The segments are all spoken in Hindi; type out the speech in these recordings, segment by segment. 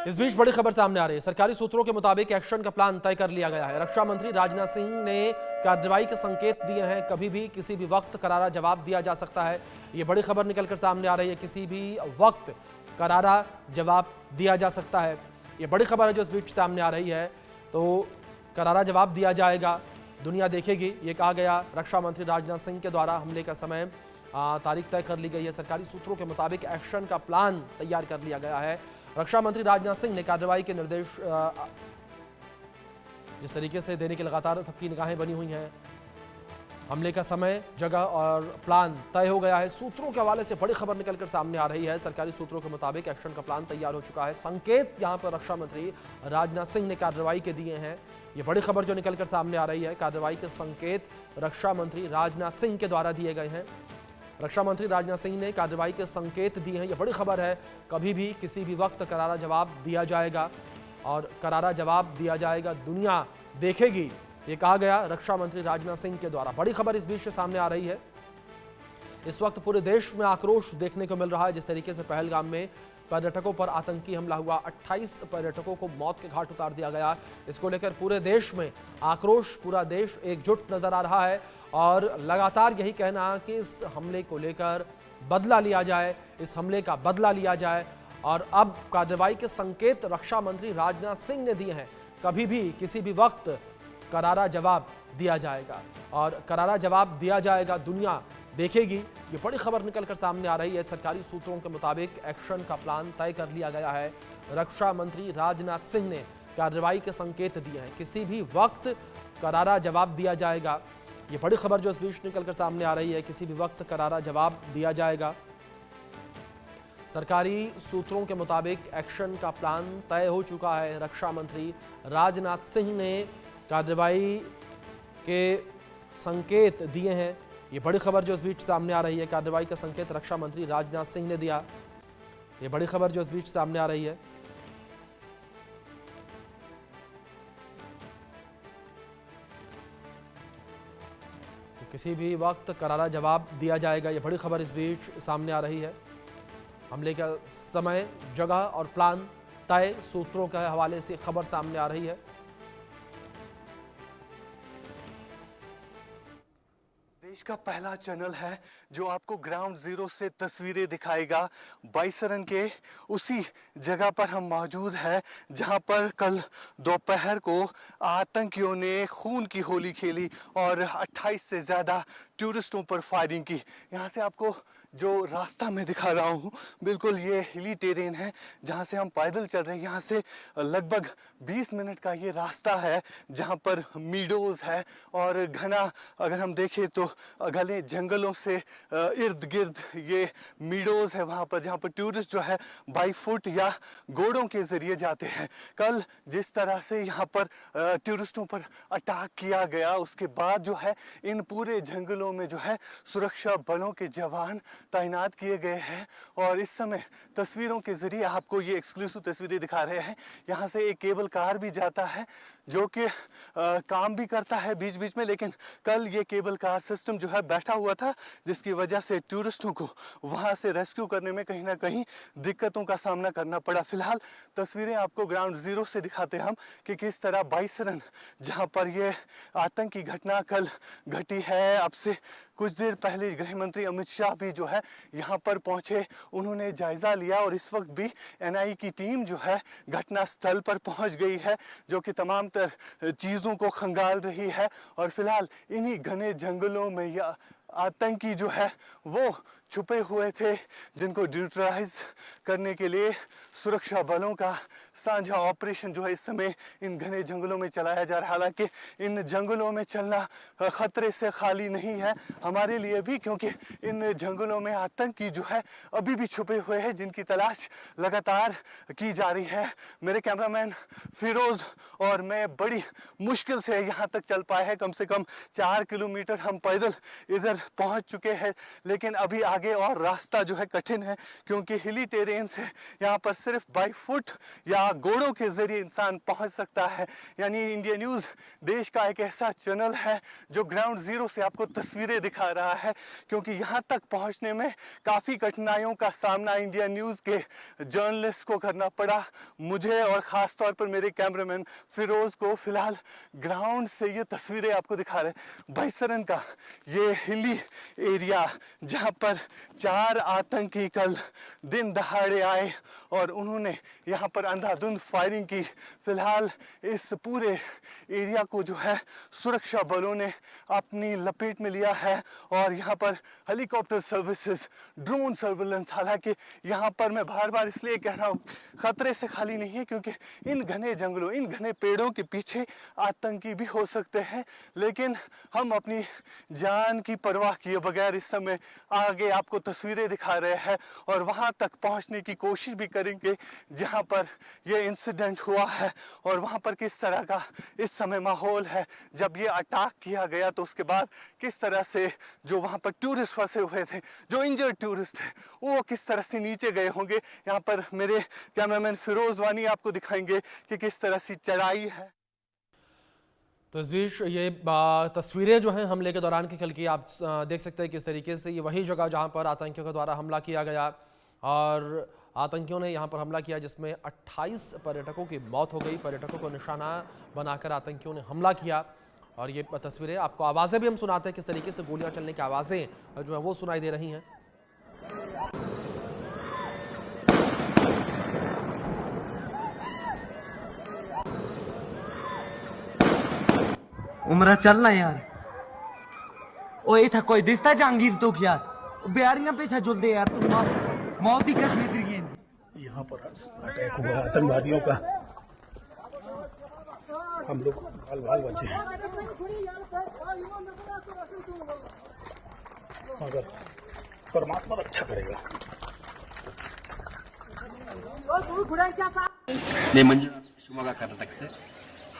इस बीच बड़ी खबर सामने आ रही है। सरकारी सूत्रों के मुताबिक एक्शन का प्लान तय कर लिया गया है। रक्षा मंत्री राजनाथ सिंह ने कार्रवाई के संकेत दिए हैं। कभी भी किसी भी वक्त करारा जवाब दिया जा सकता है। ये बड़ी खबर निकलकर सामने आ रही है। किसी भी वक्त करारा जवाब दिया जा सकता है। ये बड़ी खबर है जो इस बीच सामने आ रही है। तो करारा जवाब दिया जाएगा, दुनिया देखेगी, ये कहा गया। रक्षा मंत्री राजनाथ सिंह के द्वारा हमले का समय तारीख तय कर ली गई है। सरकारी सूत्रों के मुताबिक एक्शन का प्लान तैयार कर लिया गया है। रक्षा मंत्री राजनाथ सिंह ने कार्रवाई के निर्देश जिस तरीके से देने की लगातार सबकी निगाहें बनी हुई हैं। हमले का समय, जगह और प्लान तय हो गया है। सूत्रों के हवाले से बड़ी खबर निकलकर सामने आ रही है। सरकारी सूत्रों के मुताबिक एक्शन का प्लान तैयार हो चुका है। संकेत यहां पर रक्षा मंत्री राजनाथ सिंह ने कार्रवाई के दिए हैं। ये बड़ी खबर जो निकलकर सामने आ रही है। कार्रवाई के संकेत रक्षा मंत्री राजनाथ सिंह के द्वारा दिए गए हैं। रक्षा मंत्री राजनाथ सिंह ने कार्रवाई के संकेत दिए हैं। यह बड़ी खबर है। कभी भी किसी भी वक्त करारा जवाब दिया जाएगा और करारा जवाब दिया जाएगा, दुनिया देखेगी, ये कहा गया रक्षा मंत्री राजनाथ सिंह के द्वारा। बड़ी खबर इस बीच से सामने आ रही है। इस वक्त पूरे देश में आक्रोश देखने को मिल रहा है। जिस तरीके से पहलगाम में पर्यटकों पर आतंकी हमला हुआ, 28 पर्यटकों को मौत के घाट उतार दिया गया, इसको लेकर पूरे देश में आक्रोश, पूरा देश एकजुट नजर आ रहा है और लगातार यही कहना कि इस हमले को लेकर बदला लिया जाए, इस हमले का बदला लिया जाए। और अब कार्रवाई के संकेत रक्षा मंत्री राजनाथ सिंह ने दिए हैं। कभी भी किसी भी वक्त करारा जवाब दिया जाएगा और करारा जवाब दिया जाएगा, दुनिया देखेगी। ये बड़ी खबर निकलकर सामने आ रही है। सरकारी सूत्रों के मुताबिक एक्शन का प्लान तय कर लिया गया है। रक्षा मंत्री राजनाथ सिंह ने कार्रवाई के संकेत दिए हैं। किसी भी वक्त करारा जवाब दिया जाएगा। ये बड़ी खबर जो इस बीच निकलकर सामने आ रही है। किसी भी वक्त करारा जवाब दिया जाएगा। सरकारी सूत्रों के मुताबिक एक्शन का प्लान तय हो चुका है। रक्षा मंत्री राजनाथ सिंह ने कार्रवाई के संकेत दिए हैं। ये बड़ी खबर जो इस बीच सामने आ रही है। कार्रवाई का संकेत रक्षा मंत्री राजनाथ सिंह ने दिया। ये बड़ी खबर जो इस बीच सामने आ रही है। तो किसी भी वक्त करारा जवाब दिया जाएगा। ये बड़ी खबर इस बीच सामने आ रही है। हमले का समय, जगह और प्लान तय, सूत्रों के हवाले से खबर सामने आ रही है। देश का पहला चैनल है जो आपको ग्राउंड जीरो से तस्वीरें दिखाएगा। बाईसरन के उसी जगह पर हम मौजूद हैं जहां पर कल दोपहर को आतंकियों ने खून की होली खेली और 28 से ज़्यादा टूरिस्टों पर फायरिंग की। यहां से आपको जो रास्ता मैं दिखा रहा हूं, बिल्कुल ये हिली टेरेन है जहां से हम पैदल चल रहे हैं। यहां से लगभग 20 मिनट का ये रास्ता है जहां पर मीडोज है और घना, अगर हम देखें तो घने जंगलों से इर्द गिर्द ये मीडोज है वहां पर, जहां पर टूरिस्ट जो है बाई फुट या घोड़ों के जरिए जाते हैं। कल जिस तरह से यहाँ पर टूरिस्टों पर अटैक किया गया, उसके बाद जो है इन पूरे जंगलों में जो है सुरक्षा बलों के जवान तैनात किए गए हैं और इस समय तस्वीरों के जरिए आपको ये एक्सक्लूसिव तस्वीरें दिखा रहे हैं। यहाँ से एक केबल कार भी जाता है जो कि काम भी करता है बीच बीच में, लेकिन कल ये केबल कार सिस्टम जो है बैठा हुआ था, जिसकी वजह से टूरिस्टों को वहां से रेस्क्यू करने में कहीं ना कहीं दिक्कतों का सामना करना पड़ा। फिलहाल तस्वीरें आपको ग्राउंड जीरो से दिखाते हम कि किस तरह बाईसरन, जहां पर ये आतंकी घटना कल घटी है, अब से कुछ देर पहले गृह मंत्री अमित शाह भी जो है यहाँ पर पहुंचे, उन्होंने जायजा लिया और इस वक्त भी एनआई की टीम जो है घटना स्थल पर पहुंच गई है, जो कि तमाम चीजों को खंगाल रही है। और फिलहाल इन्हीं घने जंगलों में यह आतंकी जो है वो छुपे हुए थे, जिनको न्यूट्रलाइज करने के लिए सुरक्षा बलों का साझा ऑपरेशन जो है इस समय इन घने जंगलों में चलाया जा रहा है। हालांकि इन जंगलों में चलना खतरे से खाली नहीं है हमारे लिए भी, क्योंकि इन जंगलों में आतंकी जो है अभी भी छुपे हुए हैं, जिनकी तलाश लगातार की जा रही है। मेरे कैमरामैन फिरोज और मैं बड़ी मुश्किल से यहाँ तक चल पाए हैं। कम से कम 4 किलोमीटर हम पैदल इधर पहुँच चुके हैं, लेकिन अभी आगे आगे और रास्ता जो है कठिन है, क्योंकि हिली टेरेन से यहाँ पर सिर्फ बाई फुट या घोड़ों के जरिए इंसान पहुंच सकता है। यानी इंडिया न्यूज़ देश का एक ऐसा चैनल है जो ग्राउंड जीरो से आपको तस्वीरें दिखा रहा है, क्योंकि यहाँ तक पहुँचने में काफ़ी कठिनाइयों का सामना इंडिया न्यूज़ के जर्नलिस्ट को करना पड़ा, मुझे और ख़ास तौर पर मेरे कैमरामैन फिरोज़ को। फिलहाल ग्राउंड से ये तस्वीरें आपको दिखा रहे बाइसरन का ये हिली एरिया, जहाँ पर 4 आतंकी कल दिन दहाड़े आए और उन्होंने यहाँ पर अंधाधुंध फायरिंग की। फिलहाल इस पूरे एरिया को जो है सुरक्षा बलों ने अपनी लपेट में लिया है और यहाँ पर हेलीकॉप्टर सर्विसेज, ड्रोन सर्विलेंस, हालांकि यहाँ पर मैं बार बार इसलिए कह रहा हूँ खतरे से खाली नहीं है, क्योंकि इन घने जंगलों, इन घने पेड़ों के पीछे आतंकी भी हो सकते हैं। लेकिन हम अपनी जान की परवाह किए बगैर इस समय आगे आपको तस्वीरें दिखा रहे हैं और वहां तक पहुंचने की कोशिश भी करेंगे जहां पर यह इंसिडेंट हुआ है और वहां पर किस तरह का इस समय माहौल है। जब ये अटैक किया गया तो उसके बाद किस तरह से जो वहां पर टूरिस्ट फंसे हुए थे, जो इंजर्ड टूरिस्ट थे, वो किस तरह से नीचे गए होंगे। यहाँ पर मेरे कैमरामैन फिरोज वानी आपको दिखाएंगे कि किस तरह से चढ़ाई है। तो इस बीच ये तस्वीरें जो हैं हमले के दौरान की कल की, आप देख सकते हैं किस तरीके से ये वही जगह जहां पर आतंकियों के द्वारा हमला किया गया और आतंकियों ने यहां पर हमला किया जिसमें 28 पर्यटकों की मौत हो गई। पर्यटकों को निशाना बनाकर आतंकियों ने हमला किया और ये तस्वीरें आपको आवाज़ें भी हम सुनाते हैं किस तरीके से गोलियां चलने की आवाज़ें जो है वो सुनाई दे रही हैं। उमरा चलना यार, ओ ये था कोई दिसता जहांगीर तो यार बिहारियां पीछे जुलते यार, तुम मौत ही कश्मीर की। यहाँ पर अटैक हुआ आतंकवादियों का, हम लोग बाल बाल बचे हैं, मगर परमात्मा रक्षा करेगा। मैं मंजुनाथ शिवमोगा कर्नाटक से।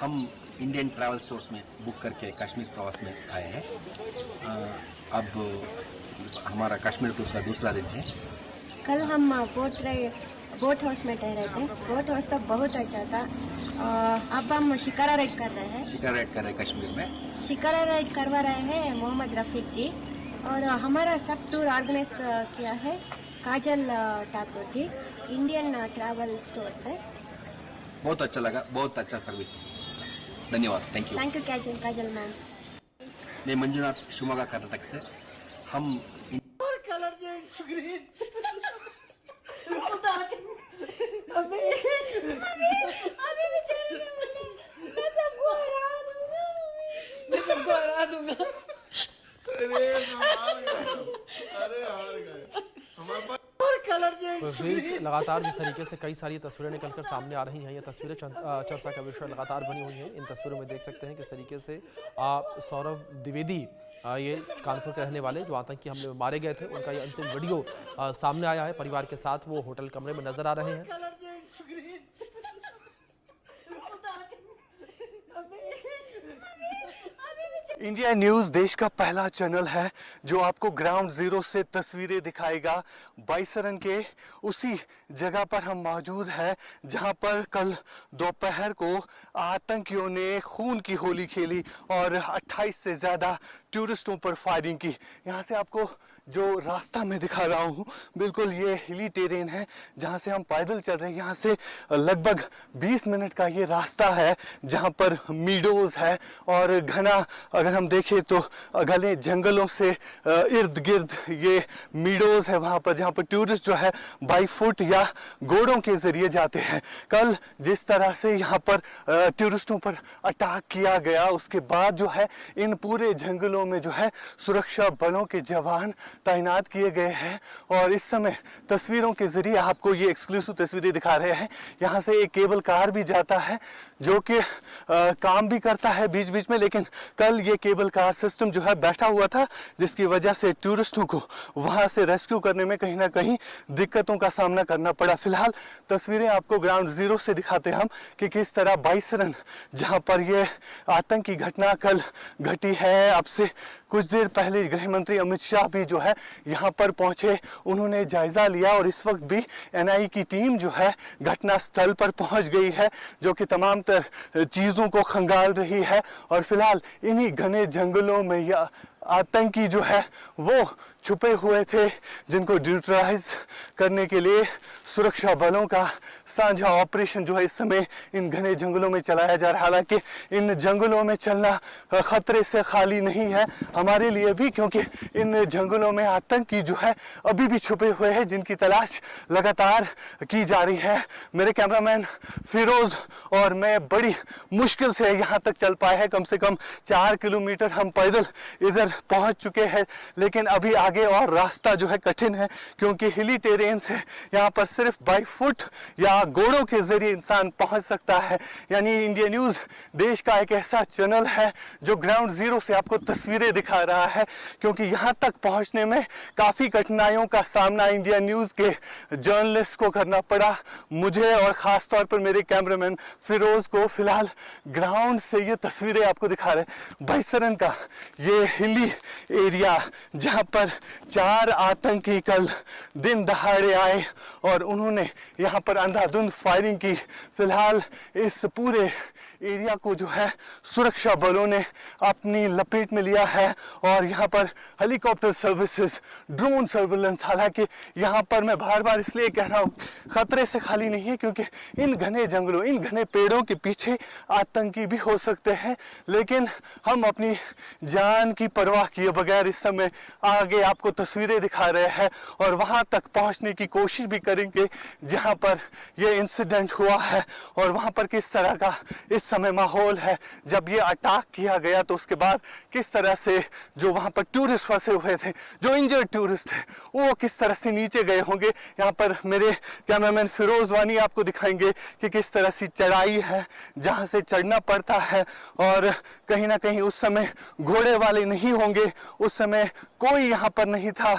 हम इंडियन ट्रैवल स्टोर्स में बुक करके कश्मीर प्रवास में आए हैं। अब हमारा कश्मीर टूर का दूसरा दिन है। कल हम बोट हाउस में ठहरे थे। बोट हाउस तो बहुत अच्छा था। अब हम शिकारा राइड कर रहे हैं। शिकारा राइड कर रहे हैं कश्मीर में। शिकारा राइड करवा रहे हैं मोहम्मद रफीक जी, और हमारा सब टूर ऑर्गेनाइज किया है काजल Thakur ji, Indian travel store से। बहुत अच्छा लगा, बहुत अच्छा सर्विस, धन्यवाद, thank you. Thank you Kajal ma'am. मैं मंजुनाथ शिवमोगा कर्नाटक से। हम तो इस बीच लगातार जिस तरीके से कई सारी तस्वीरें निकलकर सामने आ रही हैं, ये तस्वीरें चर्चा का विषय लगातार बनी हुई हैं। इन तस्वीरों में देख सकते हैं किस तरीके से सौरभ द्विवेदी, ये कानपुर के रहने वाले जो आतंकी हमले में मारे गए थे, उनका ये अंतिम वीडियो सामने आया है। परिवार के साथ वो होटल कमरे में नजर आ रहे हैं। इंडिया न्यूज़ देश का पहला चैनल है जो आपको ग्राउंड जीरो से तस्वीरें दिखाएगा। बाइसरन के उसी जगह पर हम मौजूद हैं जहां पर कल दोपहर को आतंकियों ने खून की होली खेली और 28 से ज़्यादा टूरिस्टों पर फायरिंग की। यहां से आपको जो रास्ता मैं दिखा रहा हूं, बिल्कुल ये हिली टेरेन है जहां से हम पैदल चल रहे हैं। यहाँ से लगभग 20 मिनट का ये रास्ता है जहां पर मीडोज है और घना, अगर हम देखें तो घने जंगलों से इर्द गिर्द ये मीडोज है वहां पर, जहां पर टूरिस्ट जो है बाई फुट या घोड़ों के जरिए जाते हैं। कल जिस तरह से यहाँ पर टूरिस्टों पर अटैक किया गया, उसके बाद जो है इन पूरे जंगलों में जो है सुरक्षा बलों के जवान तैनात किए गए हैं और इस समय तस्वीरों के जरिए आपको ये एक्सक्लूसिव तस्वीरें दिखा रहे हैं। यहाँ से एक केबल कार भी जाता है जो कि काम भी करता है बीच बीच में, लेकिन कल ये केबल कार सिस्टम जो है बैठा हुआ था, जिसकी वजह से टूरिस्टों को वहां से रेस्क्यू करने में कहीं ना कहीं दिक्कतों का सामना करना पड़ा। फिलहाल तस्वीरें आपको ग्राउंड जीरो से दिखाते हम कि किस तरह बाइसरन, जहां पर ये आतंकी घटना कल घटी है अब से कुछ देर पहले गृह मंत्री अमित शाह भी जो है यहाँ पर पहुंचे, उन्होंने जायजा लिया और इस वक्त भी एनआई की टीम जो है घटना स्थल पर पहुंच गई है, जो कि तमाम चीजों को खंगाल रही है। और फिलहाल इन्हीं घने जंगलों में या आतंकी जो है वो छुपे हुए थे, जिनको न्यूट्रलाइज करने के लिए सुरक्षा बलों का साझा ऑपरेशन जो है इस समय इन घने जंगलों में चलाया जा रहा है। हालांकि इन जंगलों में चलना खतरे से खाली नहीं है हमारे लिए भी, क्योंकि इन जंगलों में आतंकी जो है अभी भी छुपे हुए हैं, जिनकी तलाश लगातार की जा रही है। मेरे कैमरामैन फिरोज और मैं बड़ी मुश्किल से यहाँ तक चल पाए हैं। कम से कम 4 किलोमीटर हम पैदल इधर पहुंच चुके हैं, लेकिन अभी आगे और रास्ता जो है कठिन है, क्योंकि हिली टेरेन से यहाँ पर सिर्फ बाई फुट या घोड़ों के जरिए इंसान पहुंच सकता है। यानी इंडिया न्यूज देश का एक ऐसा चैनल है जो ग्राउंड जीरो से आपको तस्वीरें दिखा रहा है, क्योंकि यहाँ तक पहुंचने में काफी कठिनाइयों का सामना इंडिया न्यूज के जर्नलिस्ट को करना पड़ा, मुझे और खास तौर पर मेरे कैमरामैन फिरोज को। फिलहाल ग्राउंड से ये तस्वीरें आपको दिखा रहे बाइसरन का ये हिली एरिया, जहां पर 4 आतंकी कल दिन दहाड़े आए और उन्होंने यहां पर अंधाधुंध फायरिंग की। फिलहाल इस पूरे एरिया को जो है सुरक्षा बलों ने अपनी लपेट में लिया है और यहाँ पर हेलीकॉप्टर सर्विसेज, ड्रोन सर्विलेंस, हालांकि यहाँ पर मैं बार बार इसलिए कह रहा हूँ खतरे से खाली नहीं है, क्योंकि इन घने जंगलों, इन घने पेड़ों के पीछे आतंकी भी हो सकते हैं। लेकिन हम अपनी जान की परवाह किए बगैर इस समय आगे आपको तस्वीरें दिखा रहे हैं और वहाँ तक पहुँचने की कोशिश भी करेंगे जहाँ पर यह इंसिडेंट हुआ है और वहाँ पर किस तरह का इस समय माहौल है। जब ये अटैक किया गया तो उसके बाद किस तरह से जो वहां पर टूरिस्ट फंसे हुए थे, जो इंजर्ड टूरिस्ट थे, वो किस तरह से नीचे गए होंगे। यहाँ पर मेरे कैमरामैन फिरोज वानी आपको दिखाएंगे कि किस तरह से चढ़ाई है जहां से चढ़ना पड़ता है और कहीं ना कहीं उस समय घोड़े वाले नहीं होंगे, उस समय कोई यहाँ पर नहीं था।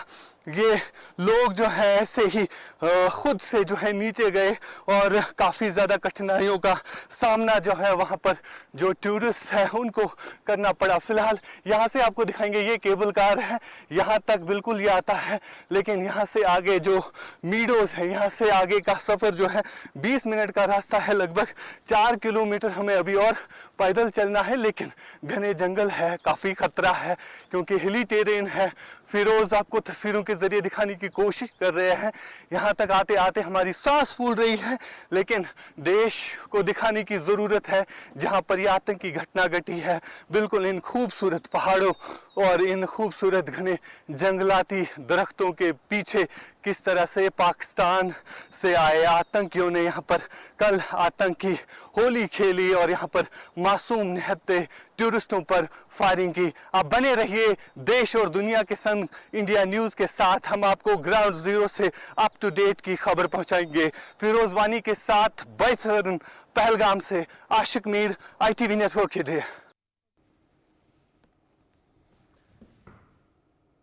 ये लोग जो है ऐसे ही खुद से जो है नीचे गए और काफ़ी ज़्यादा कठिनाइयों का सामना जो है वहाँ पर जो टूरिस्ट है उनको करना पड़ा। फिलहाल यहाँ से आपको दिखाएंगे, ये केबल कार है, यहाँ तक बिल्कुल ये आता है, लेकिन यहाँ से आगे जो मीडोज है, यहाँ से आगे का सफ़र जो है 20 मिनट का रास्ता है, लगभग 4 किलोमीटर हमें अभी और पैदल चलना है। लेकिन घने जंगल है, काफ़ी खतरा है क्योंकि हिली टेरेन है। फिरोज आपको तस्वीरों के जरिए दिखाने की कोशिश कर रहे हैं। यहाँ तक आते आते हमारी सांस फूल रही है, लेकिन देश को दिखाने की ज़रूरत है जहाँ पर यह आतंकी घटना घटी है, बिल्कुल इन खूबसूरत पहाड़ों और इन खूबसूरत घने जंगलाती दरख्तों के पीछे किस तरह से पाकिस्तान से आए आतंकियों ने यहाँ पर कल आतंकी होली खेली और यहाँ पर मासूम निहत्ते टूरिस्टों पर फायरिंग की। आप बने रहिए देश और दुनिया के संग इंडिया न्यूज के साथ, हम आपको ग्राउंड जीरो से अप टू डेट की खबर पहुंचाएंगे। फिरोज वानी के साथ बैसरन पहलगाम से आशिक मीर, ITV नेटवर्क के लिए।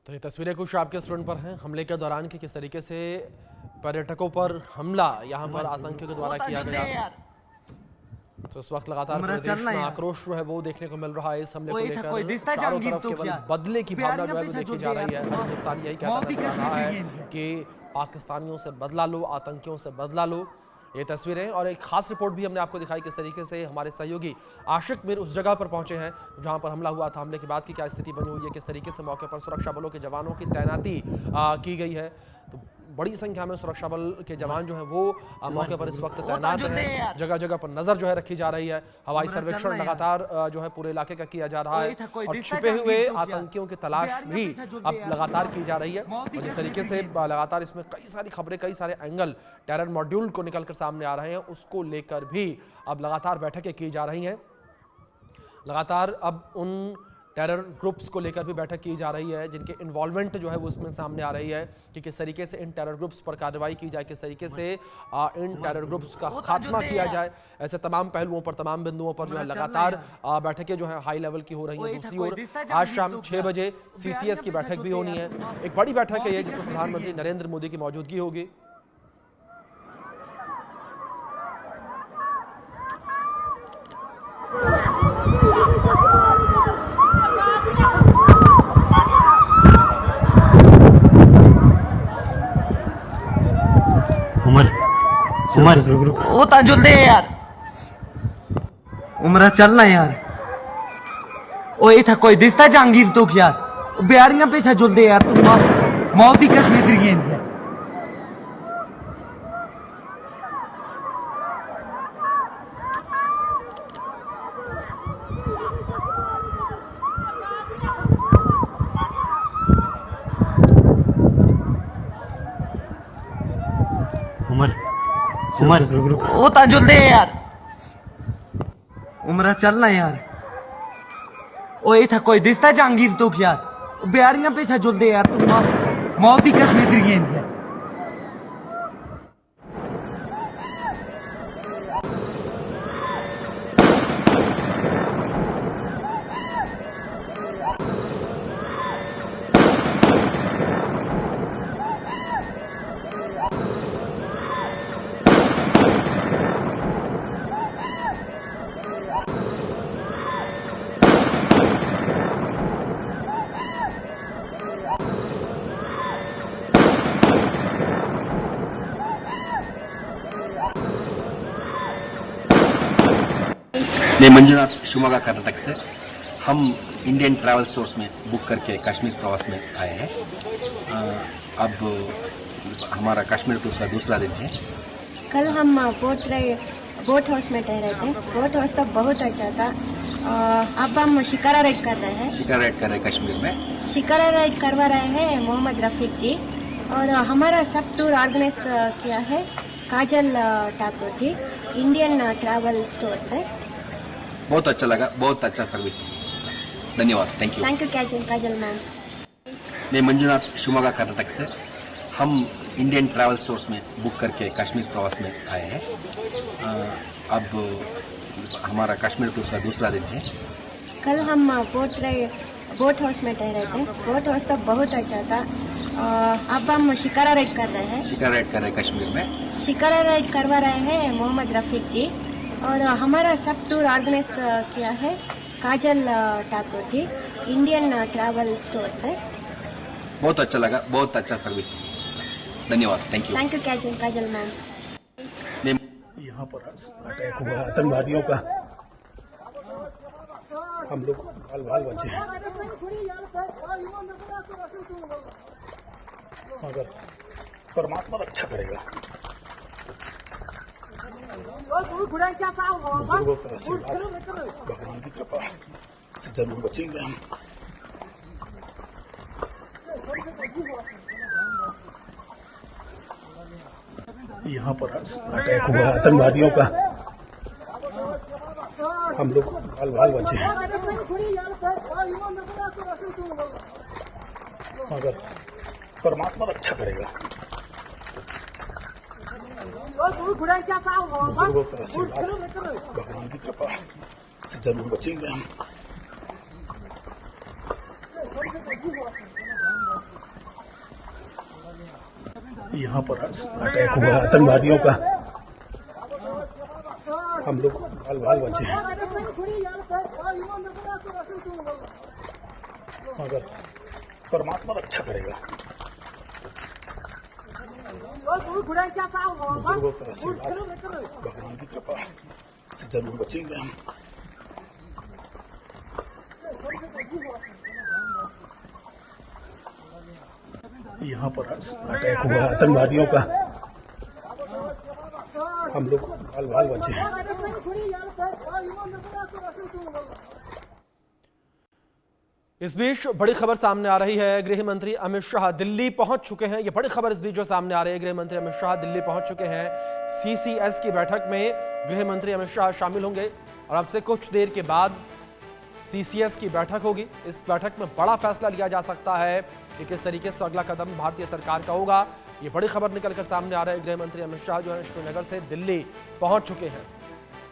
तो ये तस्वीरें कुछ आपके स्क्रीन पर हैं हमले के दौरान कि किस तरीके से पर्यटकों पर हमला यहाँ पर आतंकियों के द्वारा किया गया। तो इस वक्त लगातार पूरे देश में आक्रोश जो है वो देखने को मिल रहा है इस हमले को लेकर। चारों तरफ केवल बदले की भावना जो है वो देखी जा रही है। हिंदुस्तान यही कहता नजर आ रहा है कि पाकिस्तानियों से बदला लो, आतंकियों से बदला लो। ये तस्वीरें और एक खास रिपोर्ट भी हमने आपको दिखाई किस तरीके से हमारे सहयोगी आशिक मीर उस जगह पर पहुंचे हैं जहां पर हमला हुआ था। हमले के बाद की क्या स्थिति बनी हुई है, किस तरीके से मौके पर सुरक्षा बलों के जवानों की तैनाती की गई है। तो बड़ी संख्या में सुरक्षा बल के जवान जो हैं वो मौके पर इस वक्त तैनात हैं। जगह जगह पर नजर जो है रखी जा रही है। हवाई सर्वेक्षण लगातार जो है पूरे इलाके का किया जा रहा है और छुपे हुए आतंकियों की तलाश भी अब लगातार की जा रही है। और जिस तरीके से लगातार इसमें कई सारी खबरें, कई सारे एंगल टेरर मॉड्यूल को निकलकर सामने आ रहे हैं, उसको लेकर भी अब लगातार बैठकें की जा रही हैं। लगातार अब उन टेरर ग्रुप्स को लेकर भी बैठक की जा रही है जिनके इन्वॉल्वमेंट जो है वो इसमें सामने आ रही है कि किस तरीके से इन टेरर ग्रुप्स पर कार्रवाई की जाए, किस तरीके से इन टेरर ग्रुप्स का खात्मा किया जाए। ऐसे तमाम पहलुओं पर, तमाम बिंदुओं पर जो है लगातार बैठकें जो है हाई लेवल की हो रही हैं। दूसरी ओर आज शाम 6 बजे CCS की बैठक भी होनी है। एक बड़ी बैठक है ये जिसमें प्रधानमंत्री नरेंद्र मोदी की मौजूदगी होगी। उमर वो ताजुल दे यार उमरा चलना यार ओ ये था कोई दिसता जहांगीर तो यार बिहारियां पीछा जुल दे यार तुम मौत ही कश्मीर गेंद है उमर वो ताजुल दे यार उमरा चलना यार ओ ये था कोई दिसता जहांगीर तो यार बिहारियां पीछा जुल दे यार तुम मौत ही कश्मीर गेंद है मैं मंजुनाथ शिवमोगा कर्नाटक से हम इंडियन ट्रैवल स्टोर्स में बुक करके कश्मीर प्रवास में आए हैं। अब हमारा कश्मीर टूर का दूसरा दिन है। कल हम बोट हाउस में ठहरे थे। बोट हाउस तो बहुत अच्छा था। अब हम शिकारा राइड कर रहे हैं। शिकारा राइड कर रहे हैं कश्मीर में। शिकारा राइड करवा रहे हैं मोहम्मद रफीक जी और हमारा सब टूर ऑर्गेनाइज किया है काजल Thakur ji, Indian travel store से। बहुत अच्छा लगा, बहुत अच्छा सर्विस, धन्यवाद, thank you. Thank you Kajal ma'am. मैं मंजुनाथ शिवमोगा कर्नाटक से हम इंडियन ट्रैवल स्टोर्स में बुक करके कश्मीर प्रवास में आए हैं। अब हमारा कश्मीर टूर का दूसरा दिन है। कल हम बोट हाउस में ठहरे थे। बोट हाउस तो बहुत अच्छा था। अब हम शिकारा राइड कर रहे हैं। शिकारा राइड कर रहे हैं कश्मीर में। शिकारा राइड करवा रहे हैं मोहम्मद रफीक जी और हमारा सब टूर ऑर्गेनाइज किया है काजल Thakur ji, Indian travel store से। बहुत अच्छा लगा, बहुत अच्छा सर्विस, धन्यवाद, thank you. Thank you Kajal ma'am. यहाँ पर अटैक हुआ आतंकवादियों का, हम लोग बाल बाल बचे हैं, मगर परमात्मा रक्षा करेगा। बुजुर्गों का आशीर्वाद, भगवान की कृपा से जरूर बचेंगे हम। यहाँ पर अटैक हुआ आतंकवादियों का, हम लोग बाल बाल बचे हैं, मगर परमात्मा रक्षा करेगा। बुजुर्गों का आशीर्वाद, भगवान की कृपा से जरूर बचेंगे हम। यहाँ पर अटैक हुआ आतंकवादियों का, हम लोग बाल बाल बचे हैं, मगर परमात्मा रक्षा करेगा। बुजुर्गों का आशीर्वाद, भगवान की कृपा से जरूर बचेंगे हम। यहाँ पर अटैक हुआ आतंकवादियों का, हम लोग बाल बाल बचे हैं। इस बीच बड़ी खबर सामने आ रही है। गृह मंत्री अमित शाह दिल्ली पहुंच चुके हैं। ये बड़ी खबर इस बीच जो सामने आ रही है, गृह मंत्री अमित शाह दिल्ली पहुंच चुके हैं। सीसीएस की बैठक में गृह मंत्री अमित शाह शामिल होंगे और अब से कुछ देर के बाद सीसीएस की बैठक होगी। इस बैठक में बड़ा फैसला लिया जा सकता है कि किस तरीके से अगला कदम भारतीय सरकार का होगा। ये बड़ी खबर निकलकर सामने आ रही है। गृह मंत्री अमित शाह जो है श्रीनगर से दिल्ली पहुंच चुके हैं।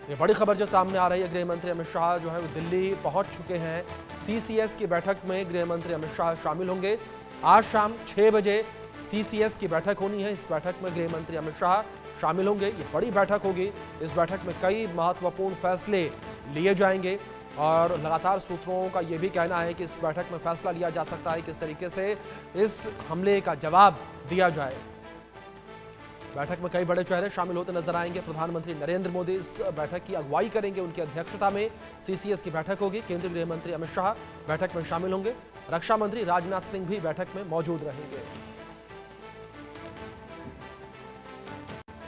ये बड़ी खबर जो सामने आ रही है, गृह मंत्री अमित शाह जो है वो दिल्ली पहुंच चुके हैं। सीसीएस की बैठक में गृह मंत्री अमित शाह शामिल होंगे। आज शाम 6 बजे सीसीएस की बैठक होनी है। इस बैठक में गृह मंत्री अमित शाह शामिल होंगे। ये बड़ी बैठक होगी। इस बैठक में कई महत्वपूर्ण फैसले लिए जाएंगे और लगातार सूत्रों का ये भी कहना है कि इस बैठक में फैसला लिया जा सकता है किस तरीके से इस हमले का जवाब दिया जाए। बैठक में कई बड़े चेहरे शामिल होते नजर आएंगे। प्रधानमंत्री नरेंद्र मोदी इस बैठक की अगुवाई करेंगे। उनकी अध्यक्षता में सीसीएस की बैठक होगी। केंद्रीय गृह मंत्री अमित शाह बैठक में शामिल होंगे। रक्षा मंत्री राजनाथ सिंह भी बैठक में मौजूद रहेंगे।